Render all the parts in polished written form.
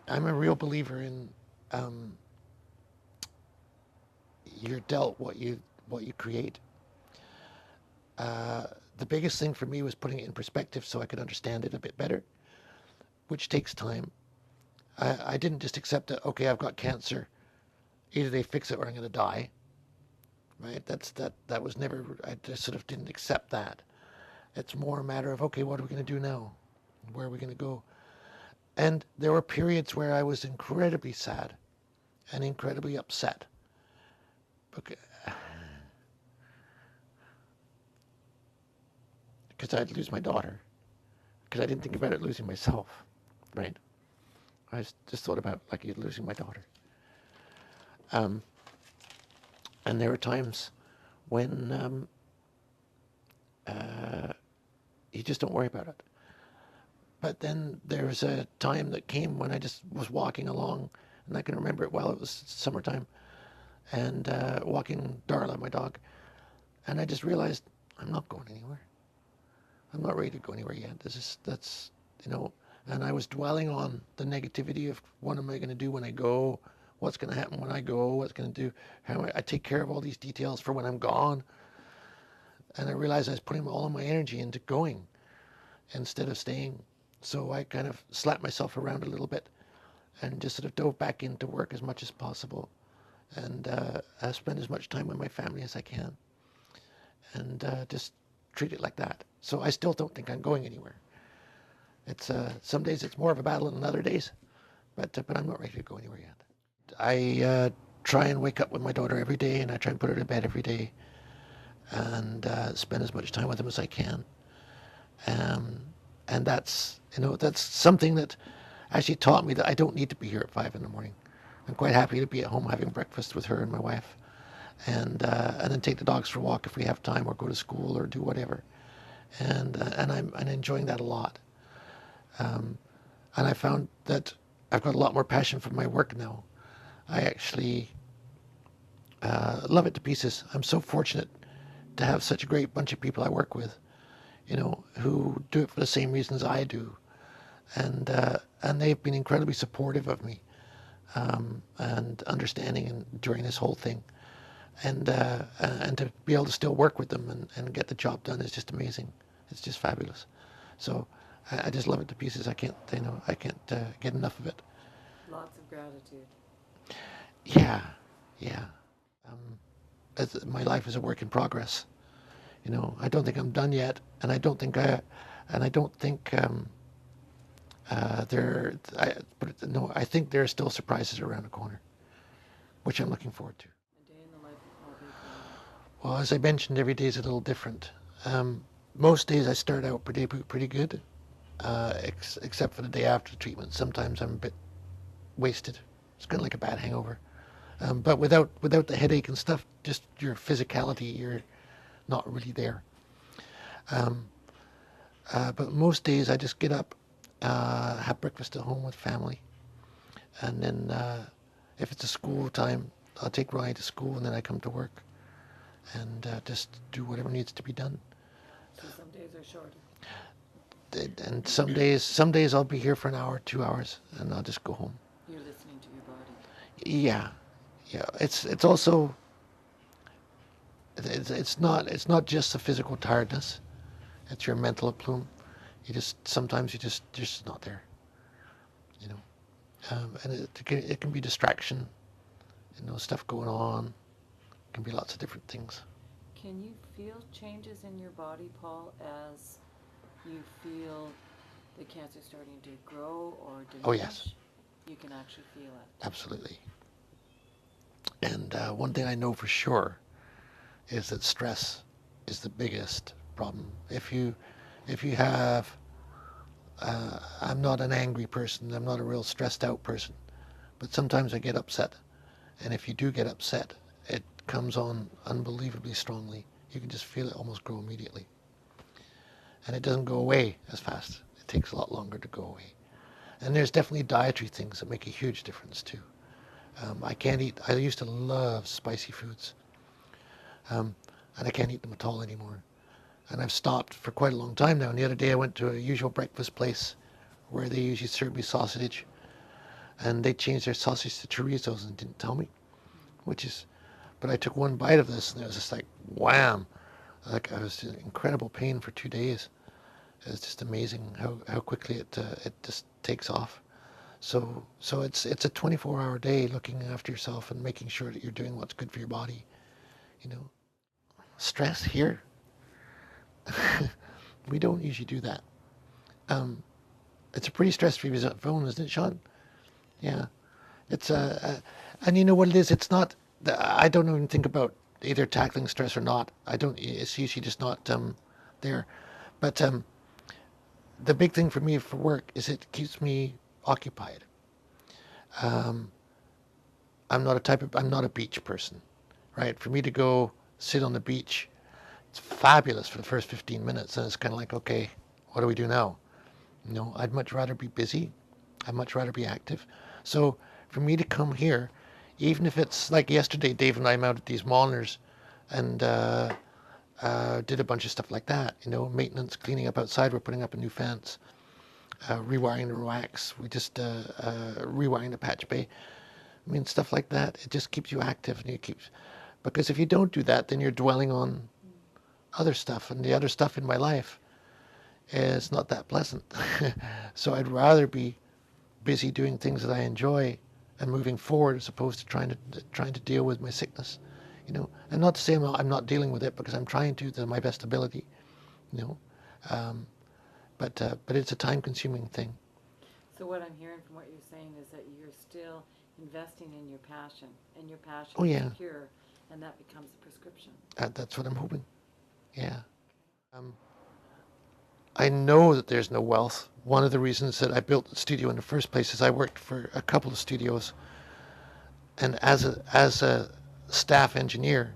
I'm a real believer in um, you're dealt what you create. Uh, the biggest thing for me was putting it in perspective so I could understand it a bit better, which takes time. I didn't just accept it. Okay, I've got cancer. Either they fix it or I'm going to die. Right? That was never. I just sort of didn't accept that. It's more a matter of okay, what are we going to do now? Where are we going to go? And there were periods where I was incredibly sad and incredibly upset. Because I'd lose my daughter. Because I didn't think about it losing myself. Right? I just thought about like losing my daughter. Um, and there were times when you just don't worry about it. But then there was a time that came when I just was walking along, and I can remember it well. It was summertime, and walking Darla, my dog, and I just realized I'm not going anywhere. I'm not ready to go anywhere yet. That's you know, and I was dwelling on the negativity of what am I going to do when I go, what's going to happen when I go, what's going to do, how I take care of all these details for when I'm gone, and I realized I was putting all of my energy into going instead of staying. So I kind of slapped myself around a little bit and just sort of dove back into work as much as possible and I spend as much time with my family as I can and just treat it like that. So I still don't think I'm going anywhere. It's some days it's more of a battle than other days, but I'm not ready to go anywhere yet. I try and wake up with my daughter every day, and I try and put her to bed every day, and spend as much time with them as I can. Um, and that's something that actually taught me that I don't need to be here at 5 in the morning. I'm quite happy to be at home having breakfast with her and my wife, and then take the dogs for a walk if we have time, or go to school, or do whatever. And I'm enjoying that a lot. Um, and I found that I've got a lot more passion for my work now. I actually love it to pieces. I'm so fortunate to have such a great bunch of people I work with, who do it for the same reasons I do, and they've been incredibly supportive of me and understanding during this whole thing, and to be able to still work with them and get the job done is just amazing. It's just fabulous. So I just love it to pieces. I can't get enough of it. Lots of gratitude. Yeah, yeah. Um, my life is a work in progress. I don't think I'm done yet, and I don't think there. But no, I think there are still surprises around the corner, which I'm looking forward to. A day in the life of Paul Baker. Well, as I mentioned, every day is a little different. Most days I start out pretty good, except for the day after treatment. Sometimes I'm a bit wasted. It's kind of like a bad hangover. But without the headache and stuff, just your physicality, you're not really there. Um, but most days I just get up, have breakfast at home with family, and then if it's a school time, I'll take Ryan to school, and then I come to work and just do whatever needs to be done. So some days are shorter. And some days I'll be here for an hour, 2 hours, and I'll just go home. You're listening to your body. Yeah, yeah. It's also it's not just the physical tiredness. It's your mental plume. Sometimes you're just not there. You know, and it can be distraction. Stuff going on. It can be lots of different things. Can you feel changes in your body, Paul, as you feel the cancer starting to grow or Oh yes, diminish? You can actually feel it. absolutely. And one thing I know for sure is that stress is the biggest problem. If you have, I'm not an angry person. I'm not a real stressed out person, but sometimes I get upset. And if you do get upset, it comes on unbelievably strongly. You can just feel it almost grow immediately, and it doesn't go away as fast. It takes a lot longer to go away. And there's definitely dietary things that make a huge difference too. I can't eat. I used to love spicy foods, um, and I can't eat them at all anymore. And I've stopped for quite a long time now. And the other day I went to a usual breakfast place where they usually serve me sausage, and they changed their sausage to chorizos and didn't tell me, which is, but I took one bite of this and it was just like wham, like I was in incredible pain for 2 days. It's just amazing how quickly it just takes off. So it's a 24-hour day looking after yourself and making sure that you're doing what's good for your body. You know, stress here. We don't usually do that. It's a pretty stress-free zone, isn't it, Sean? Yeah. It's and you know what it is? It's not. I don't even think about either tackling stress or not. I don't. It's usually just not there. But the big thing for me for work is it keeps me occupied. Um, I'm not a beach person, right? For me to go sit on the beach, it's fabulous for the first 15 minutes, and it's kind of like, okay, what do we do now? I'd much rather be busy. I'd much rather be active. So for me to come here, even if it's like yesterday, Dave and I mounted these monitors and did a bunch of stuff like that, maintenance, cleaning up outside. We're putting up a new fence, rewiring the racks. We just rewiring the patch bay. I mean, stuff like that. It just keeps you active, and because if you don't do that, then you're dwelling on other stuff, and the other stuff in my life is not that pleasant. So I'd rather be busy doing things that I enjoy and moving forward as opposed to trying to deal with my sickness, And not to say I'm not dealing with it, because I'm trying to my best ability, you know. But it's a time-consuming thing. So what I'm hearing from what you're saying is that you're still investing in your passion, and your passion Oh, yeah. is pure, and that becomes a prescription. That's what I'm hoping. Yeah. I know that there's no wealth. One of the reasons that I built the studio in the first place is I worked for a couple of studios, and as a staff engineer,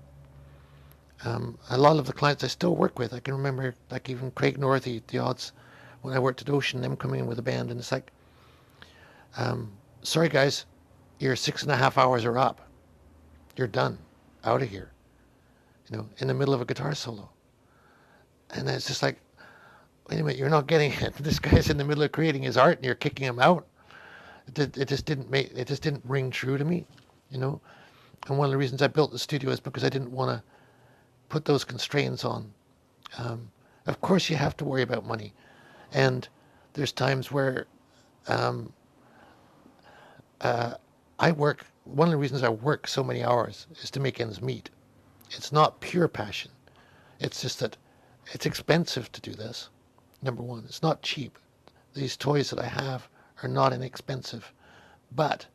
a lot of the clients I still work with, I can remember, like even Craig Northey, the odds when I worked at Ocean, them coming in with a band, and it's like, sorry guys, your 6.5 hours are up. You're done, out of here, in the middle of a guitar solo. And it's just like, wait a minute, you're not getting it. This guy's in the middle of creating his art and you're kicking him out. It just didn't ring true to me, And one of the reasons I built the studio is because I didn't want to put those constraints on. Of course, you have to worry about money, and there's times where I work. One of the reasons I work so many hours is to make ends meet. It's not pure passion. It's just that it's expensive to do this. Number one, it's not cheap. These toys that I have are not inexpensive, but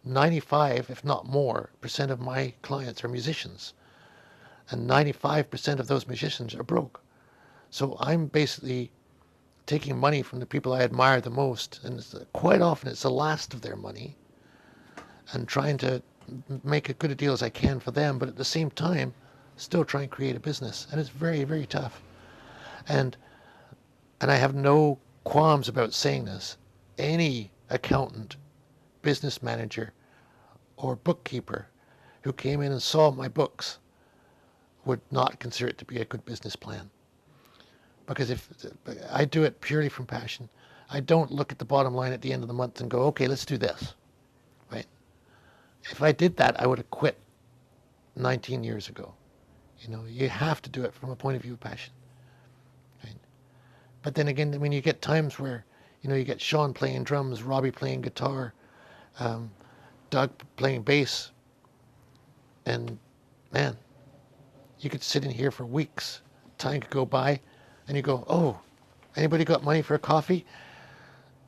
95, if not more, % of my clients are musicians, and 95% of those musicians are broke. So I'm basically taking money from the people I admire the most, and quite often it's the last of their money, and trying to make as good a deal as I can for them, but at the same time, still try and create a business. And it's very, very tough. And I have no qualms about saying this. Any accountant, business manager, or bookkeeper who came in and saw my books would not consider it to be a good business plan. Because if I do it purely from passion, I don't look at the bottom line at the end of the month and go, okay, let's do this, right? If I did that, I would have quit 19 years ago. You have to do it from a point of view of passion, right? But then again, I mean, you get times where, you get Sean playing drums, Robbie playing guitar, Doug playing bass, and man, you could sit in here for weeks. Time could go by, and you go, oh, anybody got money for a coffee?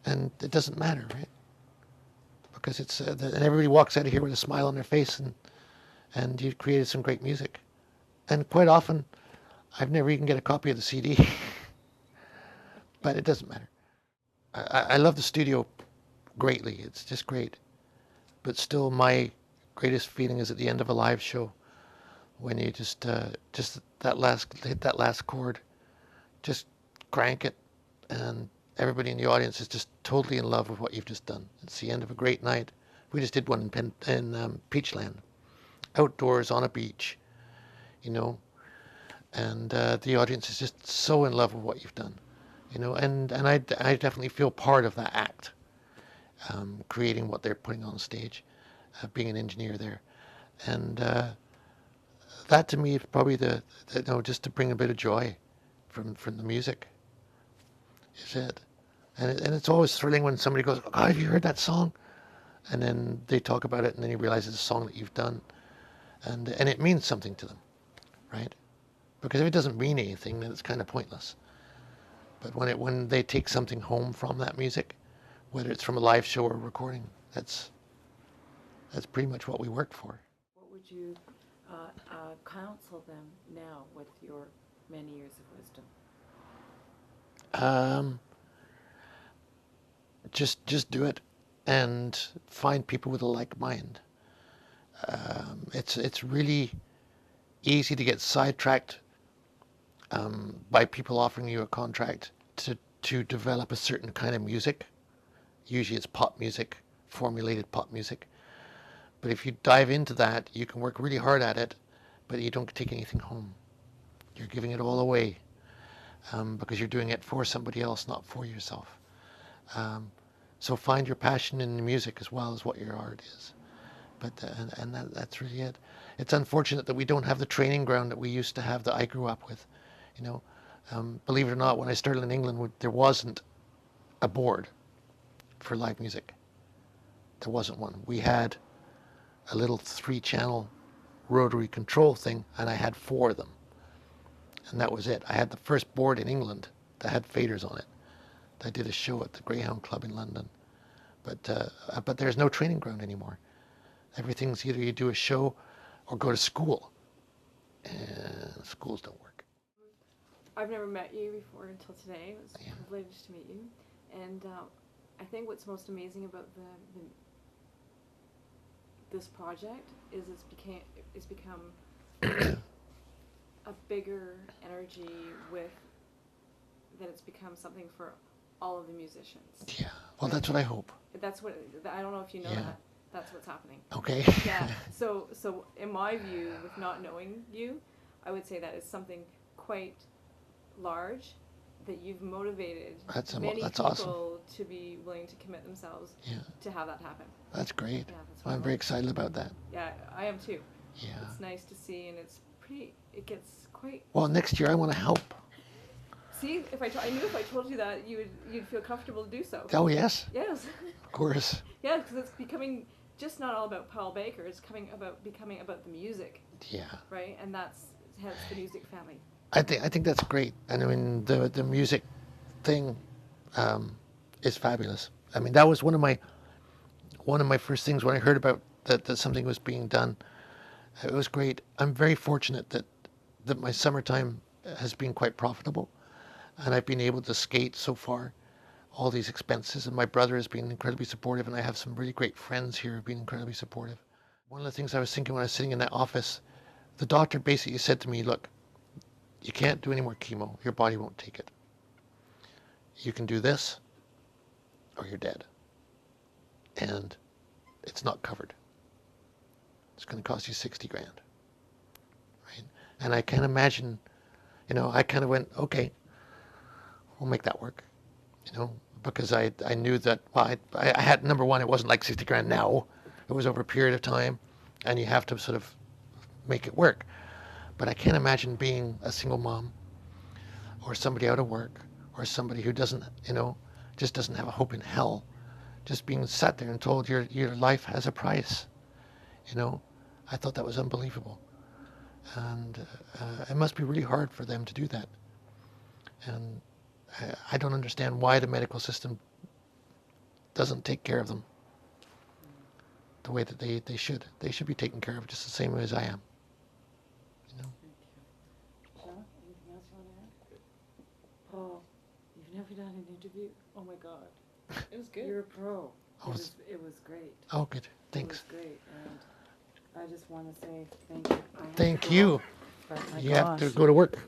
And it doesn't matter, right? Because it's and everybody walks out of here with a smile on their face, and you've created some great music. And quite often, I've never even get a copy of the CD, but it doesn't matter. I love the studio greatly. It's just great. But still, my greatest feeling is at the end of a live show, when you just hit that last chord, just crank it, and everybody in the audience is just totally in love with what you've just done. It's the end of a great night. We just did one in Peachland, outdoors on a beach, and the audience is just so in love with what you've done, and I definitely feel part of that act. creating what they're putting on stage, being an engineer there. And that to me is probably just to bring a bit of joy from the music is it. And it's always thrilling when somebody goes, oh, have you heard that song? And then they talk about it and then you realize it's a song that you've done. And it means something to them, right? Because if it doesn't mean anything, then it's kind of pointless. But when they take something home from that music, whether it's from a live show or a recording, that's pretty much what we worked for. What would you counsel them now with your many years of wisdom? Just do it and find people with a like mind. It's really easy to get sidetracked by people offering you a contract to develop a certain kind of music. Usually it's pop music, formulated pop music. But if you dive into that, you can work really hard at it, but you don't take anything home. You're giving it all away because you're doing it for somebody else, not for yourself. So find your passion in the music as well as what your art is. But that's really it. It's unfortunate that we don't have the training ground that we used to have that I grew up with. You know, believe it or not, when I started in England, there wasn't a board for live music. There wasn't one. We had a little 3-channel rotary control thing, and I had 4 of them. And that was it. I had the first board in England that had faders on it. I did a show at the Greyhound Club in London. But there's no training ground anymore. Everything's either you do a show or go to school. And schools don't work. I've never met you before until today. It was a privilege to meet you. And I think what's most amazing about this project is it's become a bigger energy that it's become something for all of the musicians. Yeah, well, that's what I hope. That's what, I don't know if you know that. That's what's happening. Okay. Yeah, so in my view, with not knowing you, I would say that is something quite large that you've motivated many people awesome. to be willing to commit themselves to have that happen. That's great. Yeah, that's I'm very excited about that. Yeah, I am too. Yeah. It's nice to see, and it gets quite... Well, next year I want to help. See, I knew if I told you that, you'd feel comfortable to do so. Oh, yes. Yes. Of course. Yeah, because it's becoming just not all about Paul Baker. It's becoming about the music. Yeah. Right, and that's hence the music family. I think that's great. And I mean, the music thing is fabulous. I mean, that was one of my first things when I heard about that something was being done. It was great. I'm very fortunate that my summertime has been quite profitable, and I've been able to skate so far all these expenses, and my brother has been incredibly supportive, and I have some really great friends here who have been incredibly supportive. One of the things I was thinking when I was sitting in that office, the doctor basically said to me, look, you can't do any more chemo. Your body won't take it. You can do this, or you're dead. And it's not covered. It's going to cost you 60 grand. Right? And I can't imagine, I kind of went, okay, we'll make that work. Because I knew that, well, I had, number one, it wasn't like 60 grand now. It was over a period of time, and you have to sort of make it work. But I can't imagine being a single mom or somebody out of work or somebody who doesn't, just doesn't have a hope in hell, just being sat there and told your life has a price. I thought that was unbelievable. And it must be really hard for them to do that. And I don't understand why the medical system doesn't take care of them the way that they should. They should be taken care of just the same way as I am. Sean, anything else you want to add? Paul, you've never done an interview? Oh my God. It was good. You're a pro. It was great. Oh, good. Thanks. It was great, and I just want to say thank you. Thank you. But my You have to gosh. go to work.